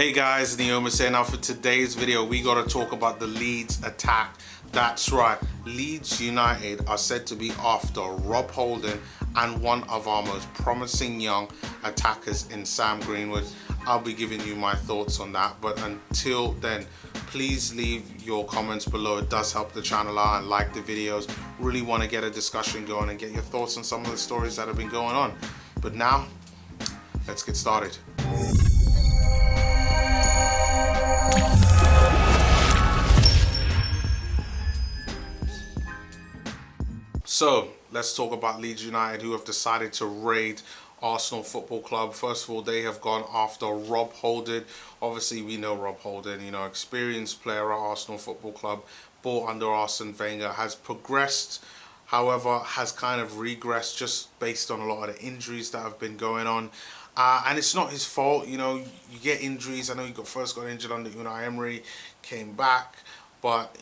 Hey guys, Neoma saying. Now for today's video we got to talk about the Leeds attack. That's right, Leeds United are said to be after Rob Holding and one of our most promising young attackers in Sam Greenwood. I'll be giving you my thoughts on that, but until then, please leave your comments below. It does help the channel out, and like the videos. Really want to get a discussion going and get your thoughts on some of the stories that have been going on. But now, let's get started. So let's talk about Leeds United, who have decided to raid Arsenal Football Club. First of all, they have gone after Rob Holding. Obviously, we know Rob Holding, experienced player at Arsenal Football Club, bought under Arsene Wenger, has progressed, however, has kind of regressed just based on a lot of the injuries that have been going on. And it's not his fault, you get injuries. I know he first got injured under Unai Emery, came back, but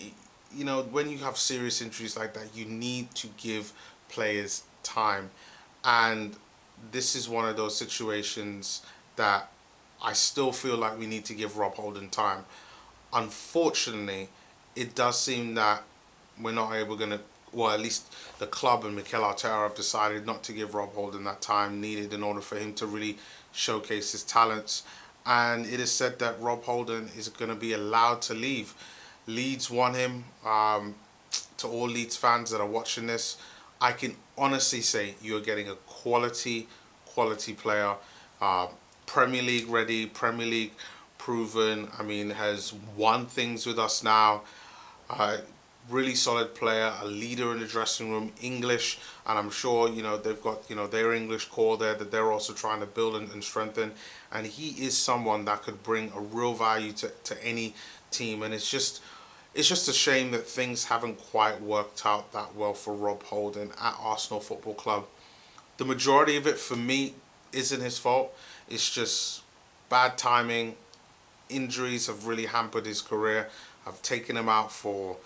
when you have serious injuries like that, you need to give players time. And this is one of those situations that I still feel like we need to give Rob Holding time. Unfortunately, it does seem that we're not able to, well, at least the club and Mikel Arteta have decided not to give Rob Holding that time needed in order for him to really showcase his talents. And it is said that Rob Holding is going to be allowed to leave. Leeds want him. To all Leeds fans that are watching this, I can honestly say you're getting a quality player, Premier League ready, Premier League proven. I mean, has won things with us now. Really solid player, a leader in the dressing room, English, and I'm sure they've got their English core there that they're also trying to build and strengthen. And he is someone that could bring a real value to any team. And it's just a shame that things haven't quite worked out that well for Rob Holding at Arsenal Football Club. The majority of it for me isn't his fault. It's just bad timing. Injuries have really hampered his career. I've taken him out for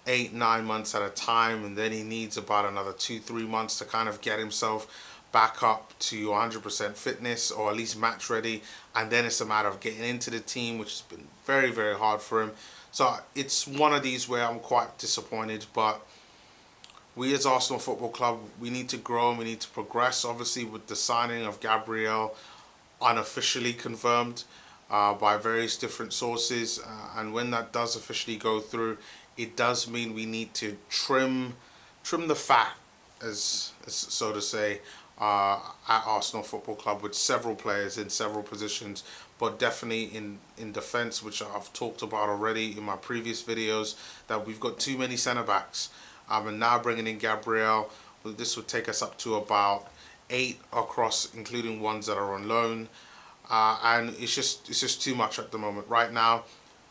8-9 months at a time, and then he needs about another 2-3 months to kind of get himself back up to 100% fitness, or at least match ready, and then it's a matter of getting into the team, which has been very hard for him. So it's one of these where I'm quite disappointed, but we as Arsenal Football Club, we need to grow and we need to progress. Obviously, with the signing of Gabriel, unofficially confirmed by various different sources, and when that does officially go through, it does mean we need to trim the fat, as so to say, at Arsenal Football Club, with several players in several positions, but definitely in defence, which I've talked about already in my previous videos, that we've got too many centre backs. And now bringing in Gabriel, this would take us up to about 8 across, including ones that are on loan, and it's just too much at the moment. Right now,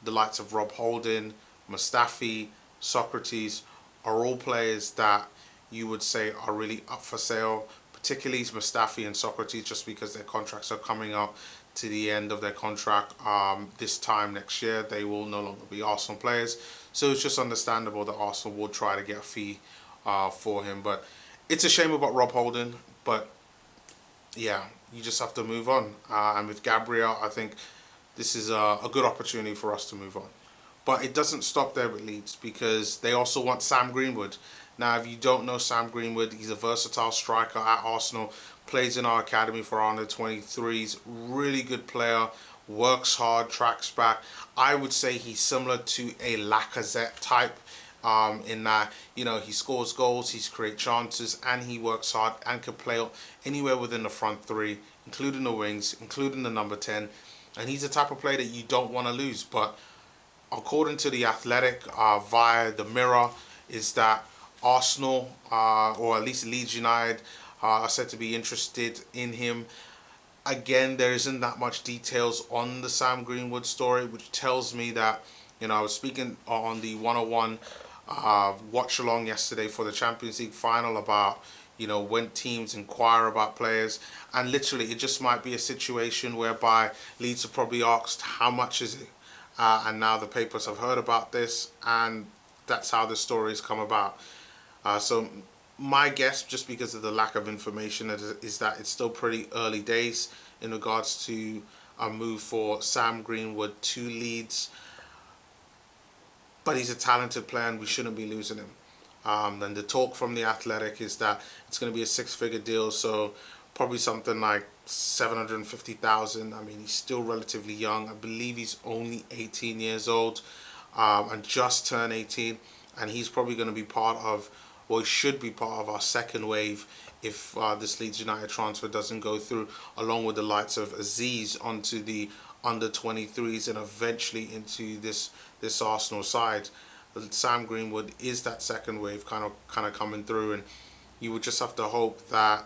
the likes of Rob Holding, Mustafi, Socrates are all players that you would say are really up for sale, particularly Mustafi and Socrates, just because their contracts are coming up to the end of their contract this time next year. They will no longer be Arsenal players, so it's just understandable that Arsenal will try to get a fee for him. But it's a shame about Rob Holding, but yeah, you just have to move on. And with Gabriel, I think this is a good opportunity for us to move on. But it doesn't stop there with Leeds, because they also want Sam Greenwood. Now, if you don't know Sam Greenwood, he's a versatile striker at Arsenal, plays in our academy for our under-23s, really good player, works hard, tracks back. I would say he's similar to a Lacazette type, in that, he scores goals, he creates chances, and he works hard and can play anywhere within the front three, including the wings, including the number 10. And he's the type of player that you don't want to lose. But according to The Athletic, via the Mirror, is that Arsenal, or at least Leeds United, are said to be interested in him. Again, there isn't that much details on the Sam Greenwood story, which tells me that, I was speaking on the 101 watch along yesterday for the Champions League final about, when teams inquire about players, and literally it just might be a situation whereby Leeds have probably asked, how much is it? And now the papers have heard about this, and that's how the story's come about. So my guess, just because of the lack of information, is that it's still pretty early days in regards to a move for Sam Greenwood to Leeds. But he's a talented player and we shouldn't be losing him. And the talk from the Athletic is that it's going to be a six-figure deal, so probably something like 750,000. I mean, he's still relatively young. I believe he's only 18 years old, and just turned 18, and he's probably going to be part of, well, he should be part of our second wave if this Leeds United transfer doesn't go through, along with the likes of Aziz onto the under 23s and eventually into this Arsenal side. Sam Greenwood is that second wave kind of coming through, and you would just have to hope that,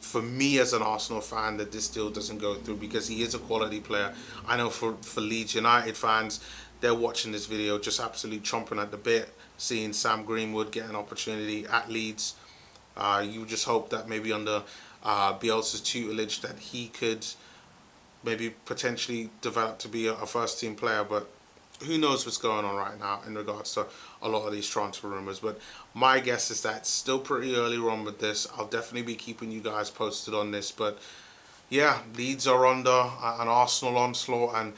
for me as an Arsenal fan, that this deal doesn't go through, because he is a quality player. I know for Leeds United fans, they're watching this video just absolutely chomping at the bit, seeing Sam Greenwood get an opportunity at Leeds. You just hope that maybe under Bielsa's tutelage that he could maybe potentially develop to be a first team player, but who knows what's going on right now in regards to a lot of these transfer rumors. But my guess is that it's still pretty early on with this. I'll definitely be keeping you guys posted on this. But yeah, Leeds are under an Arsenal onslaught and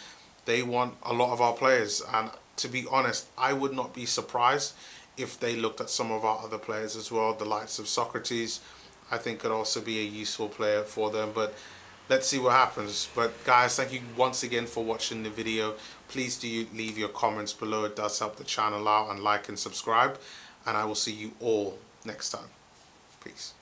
they want a lot of our players. And to be honest, I would not be surprised if they looked at some of our other players as well. The likes of Socrates, I think, could also be a useful player for them. But let's see what happens. But guys, thank you once again for watching the video. Please do leave your comments below. It does help the channel out, and like and subscribe. And I will see you all next time. Peace.